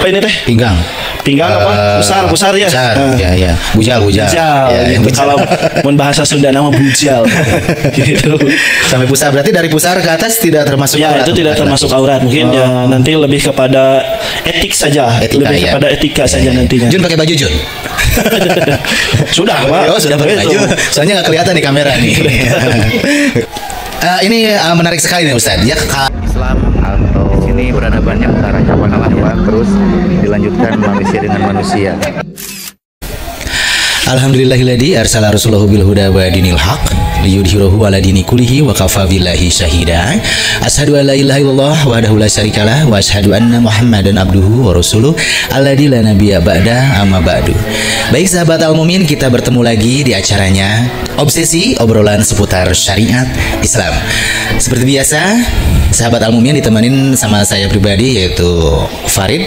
apa ini teh? Pinggang. Pinggang apa? Pusar ya. Ya. Bujal. Kalau mun bahasa Sunda nama bujal. Gitu. Sampai pusar, berarti dari pusar ke atas tidak termasuk aurat. Ya, itu tidak termasuk aurat. Mungkin ya nanti lebih kepada etik saja. Lebih kepada etika saja nantinya. Jun pakai baju Jun. Sudah, Pak. Sudah pakai baju. Soalnya nggak kelihatan di kamera nih. Ini menarik sekali nih Ustaz. Ya, Islam atau sini peradabannya antara hewan-hewan terus dilanjutkan manusia dengan manusia. Alhamdulillahilladzi arsala rasulahu bil huda wa dinil haq liyudhhirahu ala dini kullihi wa kafa billahi syahida. Asyhadu an la ilaha illallah wahdahu la syarikalah wa asyhadu anna Muhammadan abduhu wa rasuluh alladzi la nabiyya ba'da amma ba'du. Baik sahabat Al-Mumin, kita bertemu lagi di acaranya Obsesi, obrolan seputar syariat Islam. Seperti biasa, sahabat Al-Mumin ditemanin sama saya pribadi yaitu Farid,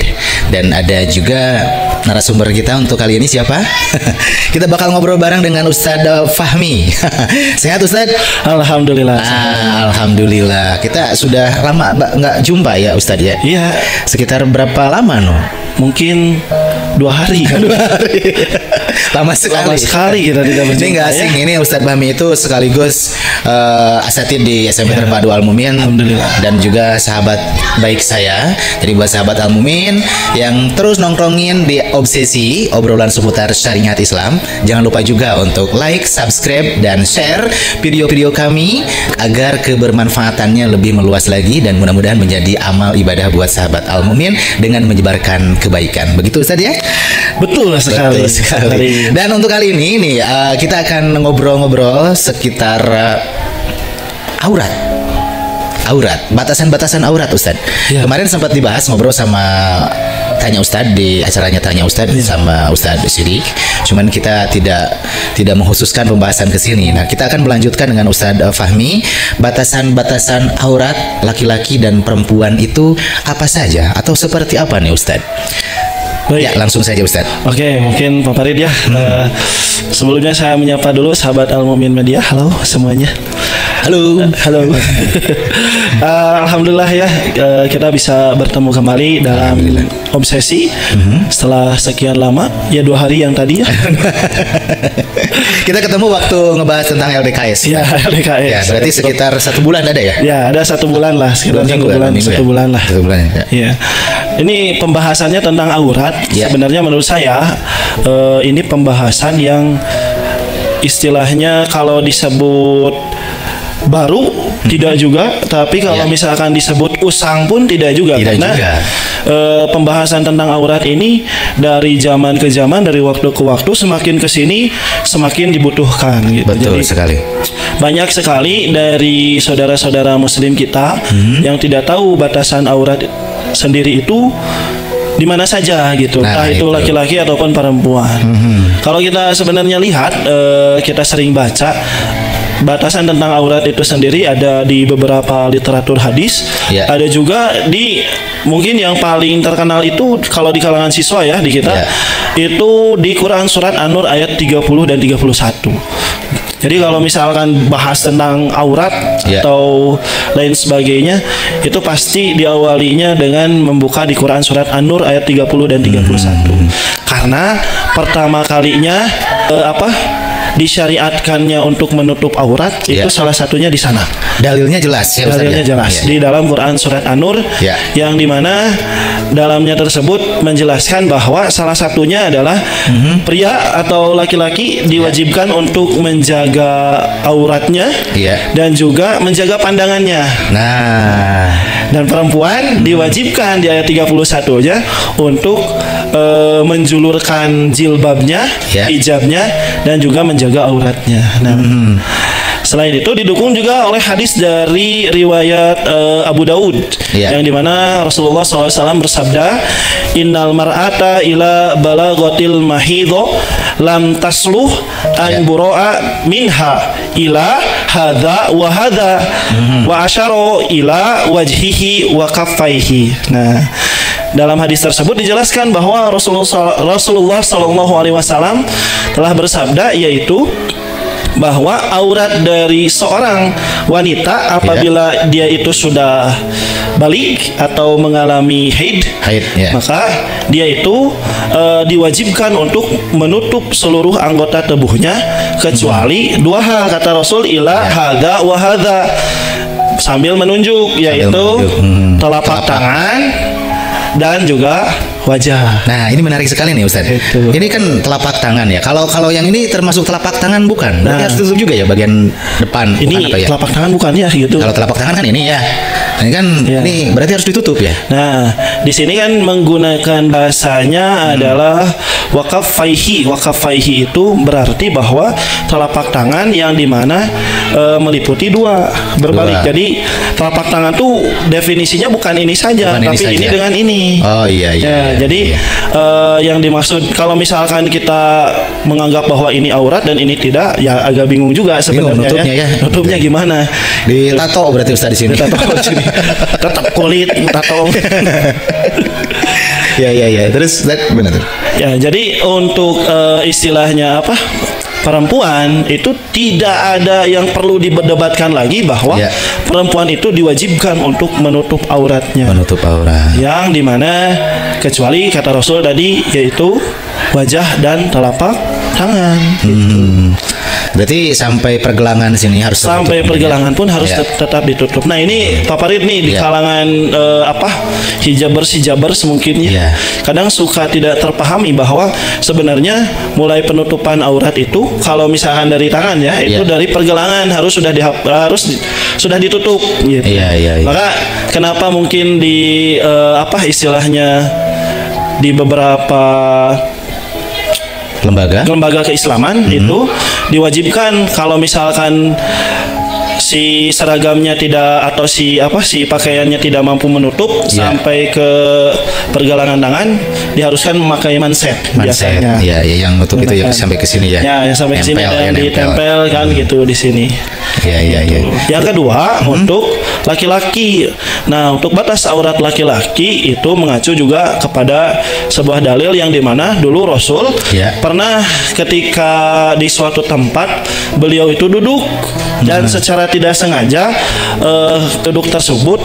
dan ada juga narasumber kita untuk kali ini siapa? Kita bakal ngobrol bareng dengan Ustadz Fahmi. Sehat Ustadz? Alhamdulillah. Alhamdulillah. Kita sudah lama nggak jumpa ya Ustadz ya? Iya. Sekitar berapa lama no? Mungkin 2 hari kan? 2 hari. Lama sekali kita tidak berjumpa. Ini nggak asing ya? Ini Ustadz Fahmi itu sekaligus asatid di SMP Terpadu Al-Mumin. Alhamdulillah. Dan juga sahabat baik saya. Jadi buat sahabat Al-Mumin yang terus nongkrongin di Obsesi, obrolan seputar syariat Islam, jangan lupa juga untuk like, subscribe, dan share video-video kami agar kebermanfaatannya lebih meluas lagi dan mudah-mudahan menjadi amal ibadah buat sahabat Al-Mumin dengan menyebarkan kebaikan. Begitu Ustaz ya? Betul sekali. Dan untuk kali ini nih kita akan ngobrol-ngobrol sekitar aurat, batasan-batasan aurat Ustaz. Ya. Kemarin sempat dibahas ngobrol sama Tanya Ustadz di acaranya Tanya Ustadz sama Ustadz Sidik. Cuman kita tidak mengkhususkan pembahasan ke sini. Nah, kita akan melanjutkan dengan Ustadz Fahmi. Batasan-batasan aurat laki-laki dan perempuan itu apa saja atau seperti apa nih Ustadz? Baik. Ya, langsung saja Ustadz. Oke, mungkin Pak Farid ya. Sebelumnya saya menyapa dulu sahabat Al-Mumin Media. Halo semuanya. Halo. Alhamdulillah ya, kita bisa bertemu kembali dalam Obsesi setelah sekian lama, ya 2 hari yang tadi ya. Kita ketemu waktu ngebahas tentang LDKS. Ya, LDKS. Ya, berarti sekitar 1 bulan ada ya? Ya, ada 1 bulan lah, sekitar 1 bulan lah. 1 bulan ya. Ya. Ini pembahasannya tentang aurat. Ya. Sebenarnya menurut saya ini pembahasan yang istilahnya kalau disebut baru tidak juga, tapi kalau misalkan disebut usang pun tidak juga, karena pembahasan tentang aurat ini dari zaman ke zaman, dari waktu ke waktu, semakin kesini semakin dibutuhkan gitu. Betul. Jadi, sekali banyak sekali dari saudara-saudara muslim kita yang tidak tahu batasan aurat sendiri itu di mana saja gitu, entah itu laki-laki ataupun perempuan. Kalau kita sebenarnya lihat, kita sering baca batasan tentang aurat itu sendiri ada di beberapa literatur hadis, ada juga di mungkin yang paling terkenal itu kalau di kalangan siswa ya di kita, itu di Quran surat An-Nur ayat 30 dan 31. Jadi kalau misalkan bahas tentang aurat atau lain sebagainya, itu pasti diawalinya dengan membuka di Quran surat An-Nur ayat 30 dan 31. Karena pertama kalinya disyariatkannya untuk menutup aurat itu salah satunya di sana. Dalilnya jelas ya, dalilnya jelas di dalam Quran surat An-Nur yang dimana dalamnya tersebut menjelaskan bahwa salah satunya adalah pria atau laki-laki diwajibkan untuk menjaga auratnya dan juga menjaga pandangannya. Nah, dan perempuan diwajibkan di ayat 31 aja untuk menjulurkan jilbabnya, hijabnya, dan juga menjaga auratnya. Nah, selain itu didukung juga oleh hadis dari riwayat Abu Daud yang dimana Rasulullah SAW bersabda, Innal mar'ata ila balaghatil mahidho lam tasluh an buro'a minha ila hadha wa hadha wa asyaro ila wajhihi wa kaffaihi. Nah, dalam hadis tersebut dijelaskan bahwa Rasulullah SAW telah bersabda, yaitu bahwa aurat dari seorang wanita apabila dia itu sudah balik atau mengalami haid, maka dia itu diwajibkan untuk menutup seluruh anggota tubuhnya kecuali dua hal, kata Rasul, ila hadza wa hadza, sambil menunjuk, yaitu telapak tangan dan juga wajah. Nah, ini menarik sekali nih Ustaz. Ini kan telapak tangan ya. Kalau yang ini termasuk telapak tangan bukan? Berarti harus tutup juga ya bagian depan. Ini bukan, ya? Telapak tangan bukan ya gitu. Kalau telapak tangan kan ini ya. Ini kan ini berarti harus ditutup ya. Nah, di sini kan menggunakan bahasanya adalah waqafaihi. Waqafaihi itu berarti bahwa telapak tangan yang dimana meliputi dua berbalik. Jadi telapak tangan tuh definisinya bukan ini saja, tapi ini dengan ini. Oh iya. Jadi yang dimaksud kalau misalkan kita menganggap bahwa ini aurat dan ini tidak, ya agak bingung juga sebenarnya. Nutupnya gimana? Di tato berarti Ustaz di sini. Tetap kulit tato. Ya. Terus benar. Ya, jadi untuk istilahnya apa? Perempuan itu tidak ada yang perlu diperdebatkan lagi bahwa perempuan itu diwajibkan untuk menutup auratnya. Menutup aurat. Yang dimana kecuali kata Rasul tadi yaitu wajah dan telapak tangan. Berarti sampai pergelangan sini harus sampai pergelangan pun harus tetap ditutup. Nah ini Pak Farid nih di kalangan hijabers mungkin ya. Kadang suka tidak terpahami bahwa sebenarnya mulai penutupan aurat itu kalau misalkan dari tangan ya itu dari pergelangan harus sudah ditutup gitu. Maka kenapa mungkin di istilahnya di beberapa lembaga keislaman itu diwajibkan kalau misalkan si seragamnya tidak atau si pakaiannya tidak mampu menutup sampai ke pergelangan tangan, diharuskan memakai manset biasanya. Yang nutup itu ya sampai ke sini ya. Yang sampai ke sini dan ditempel kan gitu di sini. Yang kedua untuk laki-laki. Nah, untuk batas aurat laki-laki itu mengacu juga kepada sebuah dalil yang dimana dulu Rasul pernah ketika di suatu tempat beliau itu duduk dan secara tidak sengaja duduk tersebut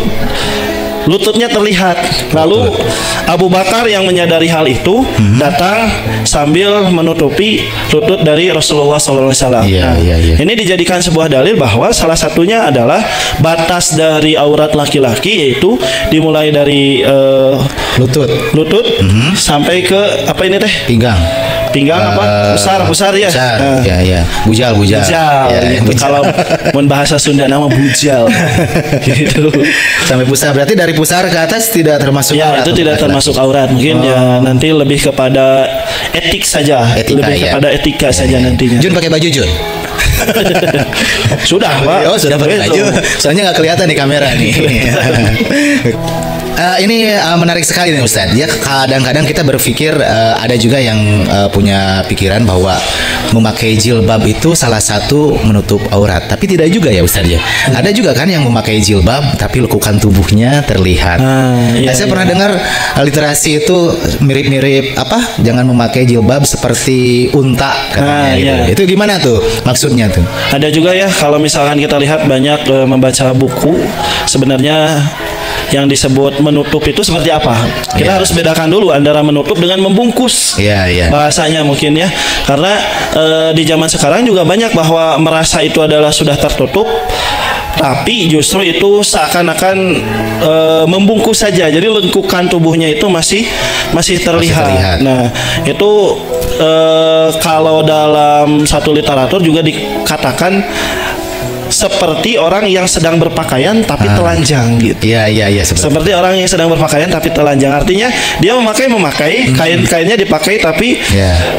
lututnya terlihat. Lalu Abu Bakar yang menyadari hal itu datang sambil menutupi lutut dari Rasulullah SAW. Ini dijadikan sebuah dalil bahwa salah satunya adalah batas dari aurat laki-laki yaitu dimulai dari lutut sampai ke apa ini teh? Pinggang pusar ya. Bujal. Gitu. Kalau bahasa Sunda nama bujal. Gitu. Sampai pusar, berarti dari pusar ke atas tidak termasuk aurat. Itu tidak termasuk aurat. Mungkin ya nanti lebih kepada etik saja. Kepada etika saja nantinya. Jun pakai baju Jun. Sudah Pak. Sudah pakai baju. Soalnya nggak kelihatan di kamera nih. Ini menarik sekali nih Ustadz. Ya kadang-kadang kita berpikir ada juga yang punya pikiran bahwa memakai jilbab itu salah satu menutup aurat. Tapi tidak juga ya Ustadz ya. Ada juga kan yang memakai jilbab tapi lekukan tubuhnya terlihat. Saya pernah dengar literasi itu mirip-mirip jangan memakai jilbab seperti unta katanya gitu. Itu gimana tuh maksudnya tuh? Ada juga ya kalau misalkan kita lihat banyak membaca buku sebenarnya yang disebut menutup itu seperti apa? Kita harus bedakan dulu antara menutup dengan membungkus. Bahasanya mungkin ya. Karena di zaman sekarang juga banyak bahwa merasa itu adalah sudah tertutup, tapi justru itu seakan-akan membungkus saja. Jadi lengkukan tubuhnya itu masih terlihat. Nah, itu kalau dalam satu literatur juga dikatakan seperti orang yang sedang berpakaian tapi telanjang gitu. Seperti orang yang sedang berpakaian tapi telanjang. Artinya dia memakai kain-kainnya dipakai tapi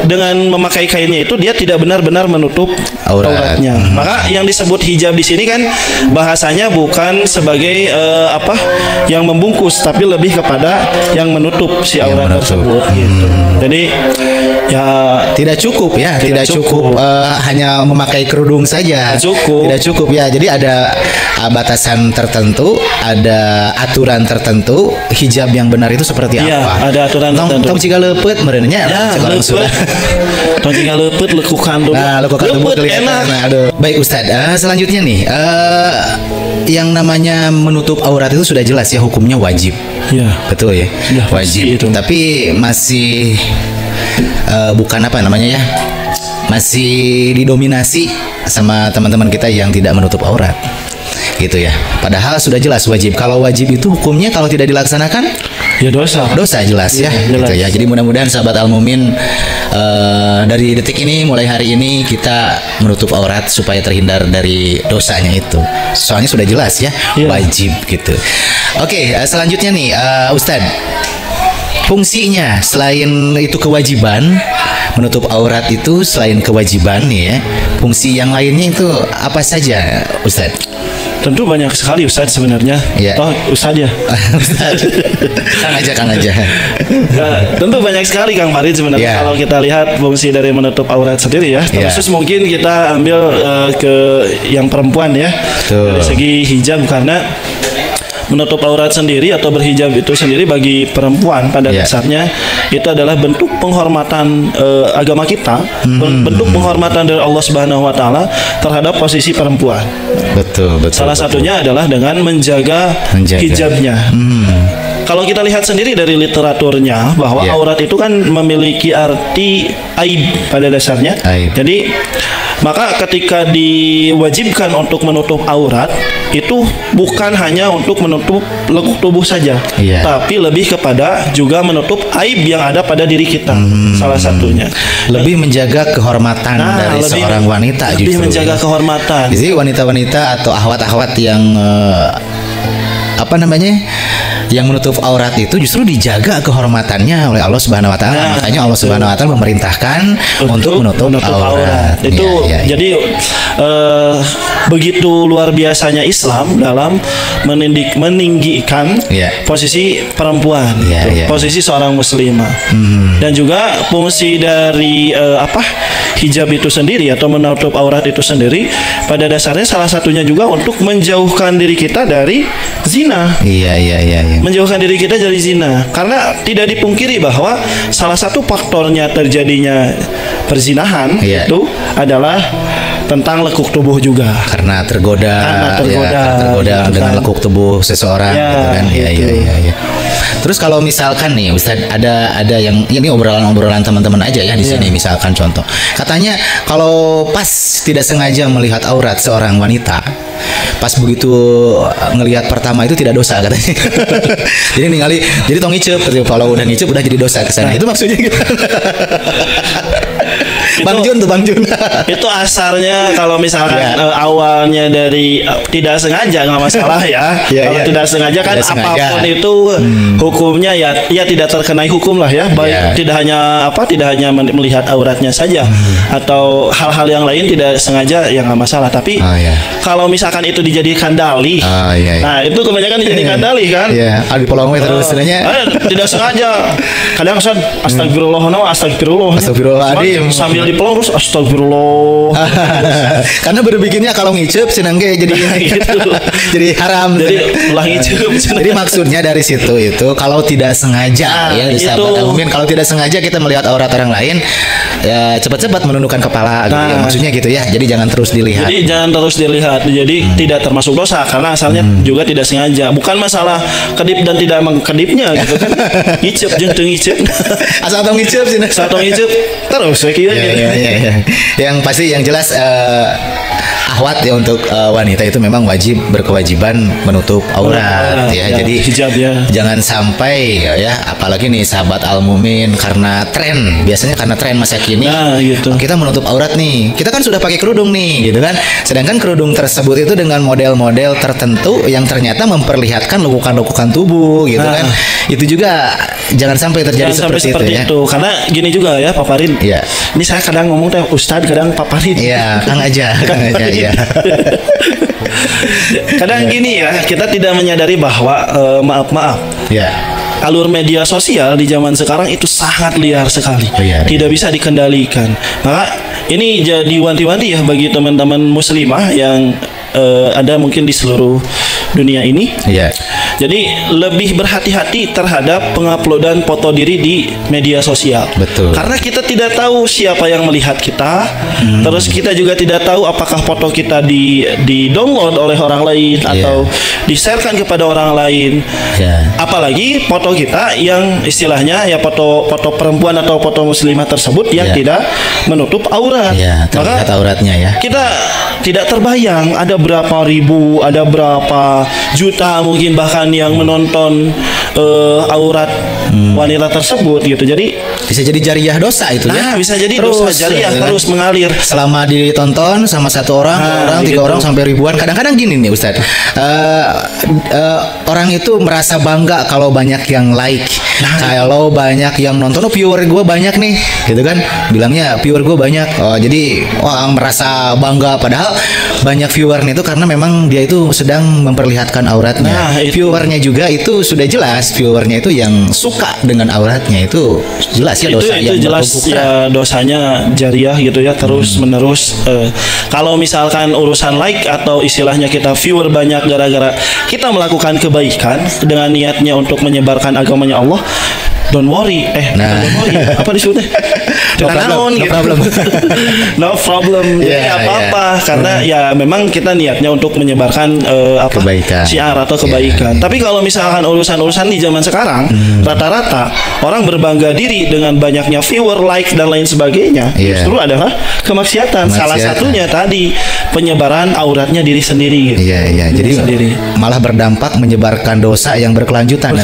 dengan memakai kainnya itu dia tidak benar-benar menutup auratnya. Maka yang disebut hijab di sini kan bahasanya bukan sebagai yang membungkus tapi lebih kepada yang menutup si aurat tersebut gitu. Jadi tidak cukup hanya memakai kerudung saja. Tidak cukup Ya, jadi ada batasan tertentu, ada aturan tertentu. Hijab yang benar itu seperti apa? Ada aturan tertentu. Tong jika leupet merenya tong jika leupet lekukan dulu. Nah, lekukan dulu kelihatan. Nah, aduh. Baik Ustaz, selanjutnya nih yang namanya menutup aurat itu sudah jelas ya hukumnya wajib. Ya. Betul ya? Ya wajib. Itu. Tapi masih bukan apa namanya ya? Masih didominasi sama teman-teman kita yang tidak menutup aurat. Gitu ya. Padahal sudah jelas wajib. Kalau wajib itu hukumnya kalau tidak dilaksanakan ya dosa. Dosa jelas ya. Jelas. Gitu ya. Jadi mudah-mudahan sahabat Al-Mumin dari detik ini mulai hari ini kita menutup aurat supaya terhindar dari dosanya itu. Soalnya sudah jelas ya, wajib gitu. Oke, selanjutnya nih Ustadz, fungsinya selain itu kewajiban menutup aurat itu selain kewajiban nih ya, fungsi yang lainnya itu apa saja Ustadz? Tentu banyak sekali Ustadz sebenarnya. Ya. Oh Ustadz ya. Kang aja. Tentu banyak sekali Kang Farid sebenarnya. Kalau kita lihat fungsi dari menutup aurat sendiri ya. Khusus mungkin kita ambil ke yang perempuan ya. Betul. Dari segi hijab, karena menutup aurat sendiri atau berhijab itu sendiri bagi perempuan pada dasarnya itu adalah bentuk penghormatan agama kita, bentuk penghormatan dari Allah Subhanahu wa taala terhadap posisi perempuan. Betul. Salah satunya adalah dengan menjaga hijabnya. Kalau kita lihat sendiri dari literaturnya bahwa aurat itu kan memiliki arti aib pada dasarnya. Jadi maka ketika diwajibkan untuk menutup aurat itu bukan hanya untuk menutup lekuk tubuh saja, tapi lebih kepada juga menutup aib yang ada pada diri kita. Salah satunya lebih menjaga kehormatan dari seorang wanita, lebih menjaga kehormatan. Jadi wanita-wanita atau ahwat-ahwat yang yang menutup aurat itu justru dijaga kehormatannya oleh Allah Subhanahu wa taala. Makanya Allah Subhanahu wa taala memerintahkan untuk menutup aurat. Itu jadi begitu luar biasanya Islam dalam meninggikan posisi perempuan, posisi seorang muslimah. Dan juga fungsi dari hijab itu sendiri atau menutup aurat itu sendiri pada dasarnya salah satunya juga untuk menjauhkan diri kita dari zina. Menjauhkan diri kita dari zina, karena tidak dipungkiri bahwa salah satu faktornya terjadinya perzinahan itu adalah tentang lekuk tubuh juga. Karena tergoda dengan lekuk tubuh seseorang, gitu kan. Terus kalau misalkan nih Ustadz, ada yang ini obrolan teman-teman aja ya di sini, misalkan contoh, katanya kalau pas tidak sengaja melihat aurat seorang wanita, pas begitu ngelihat pertama itu tidak dosa katanya. Jadi tong ngicep, kalau udah ngicep udah jadi dosa ke sana. Itu maksudnya gitu. Bang Jun. Itu asarnya kalau misalkan awalnya dari tidak sengaja nggak masalah ya. Kalau tidak sengaja kan apapun itu hukumnya ya tidak terkenai hukum lah ya. Baik tidak hanya melihat auratnya saja atau hal-hal yang lain tidak sengaja ya nggak masalah. Tapi kalau misalkan itu dijadikan dalih, nah itu kebanyakan dijadikan dalih kan. Di polong terus sebenarnya. Tidak sengaja. Kadang astagfirullah. Sambil dipelong terus astagfirullah. Karena berpikirnya kalau ngicep senang jadi gitu. Jadi haram. Jadi ulah ngicep. Jadi maksudnya dari situ itu kalau tidak sengaja sahabat Al-Mumin, kalau tidak sengaja kita melihat aurat orang lain ya cepat-cepat menundukkan kepala gitu ya. Maksudnya gitu ya. Jadi jangan terus dilihat. Jadi tidak termasuk dosa karena asalnya juga tidak sengaja. Bukan masalah kedip dan tidak mengkedipnya gitu kan. Ngicep jeung teu ngicep. Asal tong ngicep sih. Terus Yang pasti yang jelas ahwat ya untuk wanita itu memang wajib berkewajiban menutup aurat Jadi hijab jangan sampai ya apalagi nih sahabat Al-Mumin biasanya karena tren masa kini kita menutup aurat nih. Kita kan sudah pakai kerudung nih gitu kan. Sedangkan kerudung tersebut itu dengan model-model tertentu yang ternyata memperlihatkan lekukan-lekukan tubuh gitu kan. Itu juga jangan sampai terjadi seperti itu. Karena gini juga ya Pak Farid. Ini saya kadang ngomong teh Ustadz, kadang Pak Farid. Kang aja ya. Kadang gini ya, kita tidak menyadari bahwa maaf. Alur media sosial di zaman sekarang itu sangat liar sekali. Tidak bisa dikendalikan. Maka ini jadi wanti-wanti ya bagi teman-teman muslimah yang ada mungkin di seluruh dunia ini. Iya. Jadi lebih berhati-hati terhadap penguploadan foto diri di media sosial. Betul. Karena kita tidak tahu siapa yang melihat kita. Terus kita juga tidak tahu apakah foto kita di-download oleh orang lain atau di-sharekan kepada orang lain. Apalagi foto kita yang istilahnya ya foto perempuan atau foto muslimah tersebut yang tidak menutup aurat. Maka auratnya ya. Kita tidak terbayang ada berapa ribu, ada berapa juta mungkin bahkan yang menonton aurat wanita tersebut gitu. Jadi bisa jadi jariah dosa itu ya. Bisa jadi dosa jariah terus mengalir selama ditonton sama satu orang, tiga orang sampai ribuan. Kadang-kadang gini nih Ustadz, orang itu merasa bangga kalau banyak yang like, kalau banyak yang nonton. Viewer gue banyak nih, gitu kan? Bilangnya viewer gue banyak. Jadi merasa bangga. Padahal banyak viewernya itu karena memang dia itu sedang memperlihatkan auratnya. Viewernya juga itu sudah jelas, viewernya itu yang suka dengan auratnya, itu jelas ya dosa. Itu jelas ya dosanya jariah gitu ya, terus menerus. Kalau misalkan urusan like atau istilahnya kita viewer banyak gara-gara kita melakukan kebaikan dengan niatnya untuk menyebarkan agamanya Allah, don't worry. Don't worry. Apa disebutnya? No problem. Jadi apa-apa karena ya memang kita niatnya untuk menyebarkan kebaikan, syiar atau kebaikan. Tapi kalau misalkan urusan-urusan di zaman sekarang, rata-rata orang berbangga diri dengan banyaknya viewer, like dan lain sebagainya. Justru adalah kemaksiatan. Salah satunya tadi penyebaran auratnya diri sendiri. Jadi malah berdampak menyebarkan dosa yang berkelanjutan.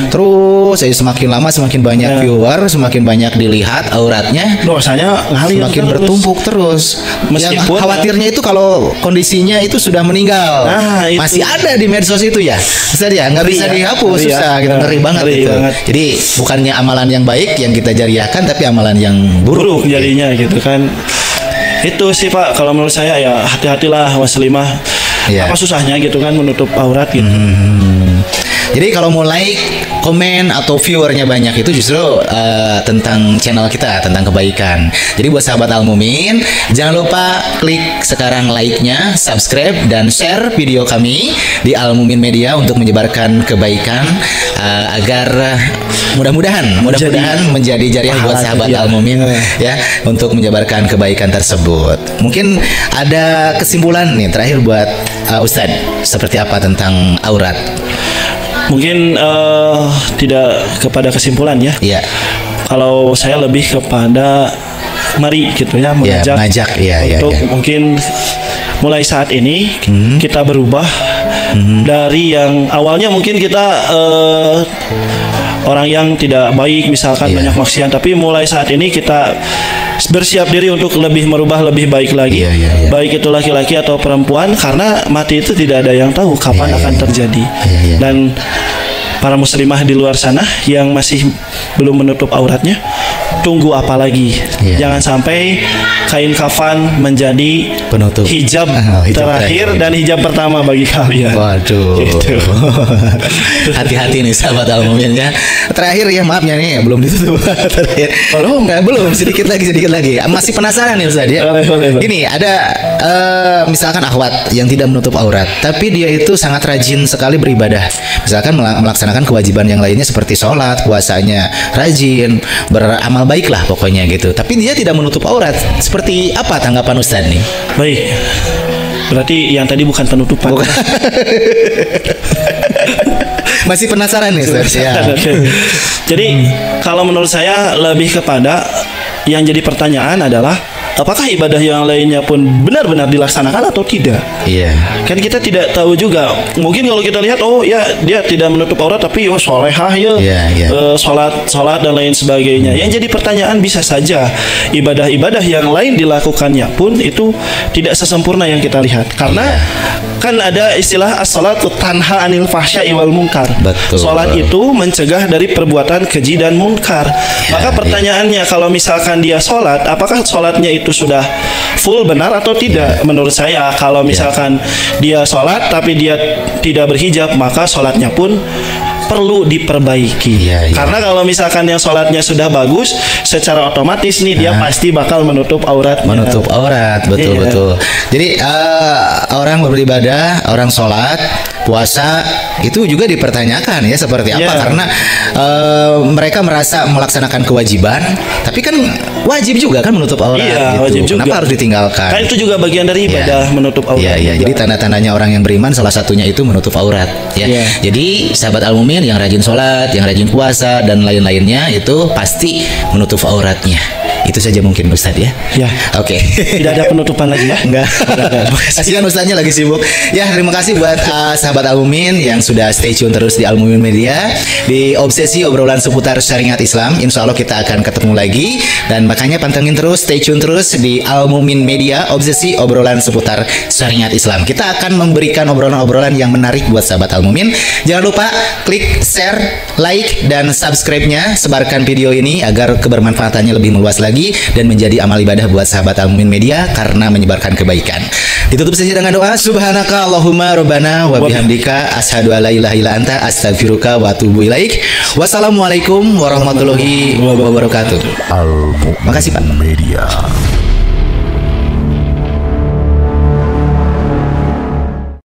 Terus semakin lama semakin banyak viewer, semakin banyak dilihat auratnya, dosanya semakin bertumpuk terus. Meskipun khawatirnya itu kalau kondisinya itu sudah meninggal, masih ada di medsos itu ya, Ustaz ya, nggak bisa dihapus, susah, gitu, ngeri banget gitu. Jadi bukannya amalan yang baik yang kita jariahkan, tapi amalan yang buruk jadinya gitu kan. Itu sih Pak, kalau menurut saya ya hati-hatilah muslimah. Apa susahnya gitu kan menutup aurat gitu. Jadi kalau mau like, komen atau viewernya banyak itu justru tentang channel kita, tentang kebaikan. Jadi buat sahabat Al-Mumin, jangan lupa klik sekarang like-nya, subscribe dan share video kami di Al-Mumin Media untuk menyebarkan kebaikan agar mudah-mudahan menjadi jariah buat sahabat Al-Mumin ya untuk menyebarkan kebaikan tersebut. Mungkin ada kesimpulan nih terakhir buat Ustadz, seperti apa tentang aurat? Mungkin tidak kepada kesimpulan ya. Kalau saya lebih kepada mari gitu ya mengajak untuk mungkin mulai saat ini kita berubah dari yang awalnya mungkin kita orang yang tidak baik misalkan banyak maksiat, tapi mulai saat ini kita bersiap diri untuk lebih merubah lebih baik lagi, baik itu laki-laki atau perempuan, karena mati itu tidak ada yang tahu kapan akan terjadi. Dan para muslimah di luar sana yang masih belum menutup auratnya, tunggu apa lagi? Jangan sampai kain kafan menjadi penutup hijab terakhir dan hijab pertama bagi kalian. Waduh. Gitu. Hati-hati nih sahabat Al-Mumin ya. Terakhir ya, maafnya nih belum ditutup. Belum sedikit lagi. Masih penasaran nih Ustaz ya. Gini, ada misalkan akhwat yang tidak menutup aurat, tapi dia itu sangat rajin sekali beribadah. Misalkan melaksanakan kewajiban yang lainnya seperti sholat, puasanya rajin, beramal baik lah pokoknya gitu. Tapi dia tidak menutup aurat. Seperti apa tanggapan Ustaz nih? Baik. Berarti yang tadi bukan penutupan. Masih penasaran nih Ustaz ya. Jadi kalau menurut saya lebih kepada yang jadi pertanyaan adalah apakah ibadah yang lainnya pun benar-benar dilaksanakan atau tidak? Kan kita tidak tahu juga. Mungkin kalau kita lihat, oh ya dia tidak menutup aurat tapi solehah ya, sholat dan lain sebagainya. Yang jadi pertanyaan bisa saja ibadah-ibadah yang lain dilakukannya pun itu tidak sesempurna yang kita lihat. Karena kan ada istilah as-salatu tanha anil fahsya'i wal munkar. Sholat itu mencegah dari perbuatan keji dan munkar. Maka pertanyaannya, kalau misalkan dia sholat, apakah sholatnya itu sudah full benar atau tidak? Menurut saya kalau misalkan dia sholat tapi dia tidak berhijab, maka sholatnya pun perlu diperbaiki. Iya. Karena kalau misalkan yang sholatnya sudah bagus, secara otomatis nih dia pasti bakal menutup aurat. Menutup aurat, betul Iya. betul. Jadi orang beribadah, orang sholat, puasa itu juga dipertanyakan ya seperti apa, Iya. karena mereka merasa melaksanakan kewajiban, tapi kan wajib juga kan menutup aurat. Iya, gitu. wajib juga. Kenapa harus ditinggalkan? Kan itu juga bagian dari ibadah, menutup aurat. Iya, iya. juga. Jadi tanda-tandanya orang yang beriman salah satunya itu menutup aurat. Ya. Iya. Jadi sahabat Al-Mumin yang rajin sholat, yang rajin puasa dan lain-lainnya itu pasti menutup auratnya. Itu saja mungkin Ustadz ya. Ya. Oke. Tidak ada penutupan lagi ya? Enggak. Kasihan Ustadznya lagi sibuk. Ya, terima kasih buat sahabat Al-Mumin yang sudah stay tune terus di Al-Mumin Media di Obsesi obrolan seputar syariat Islam. Insya Allah kita akan ketemu lagi, dan makanya pantengin terus, stay tune terus di Al-Mumin Media, Obsesi obrolan seputar syariat Islam. Kita akan memberikan obrolan-obrolan yang menarik buat sahabat Al-Mumin. Jangan lupa klik share, like, dan subscribe-nya. Sebarkan video ini agar kebermanfaatannya lebih meluas lagi dan menjadi amal ibadah buat sahabat Al-Mumin Media karena menyebarkan kebaikan. Ditutup saja dengan doa, subhanaka Allahumma rabbana wa bihamdika asyhadu alla ilaha illa anta astaghfiruka wa atubu ilaik. Wassalamualaikum warahmatullahi wabarakatuh. Al-Mumin Makasih, Pak. Media.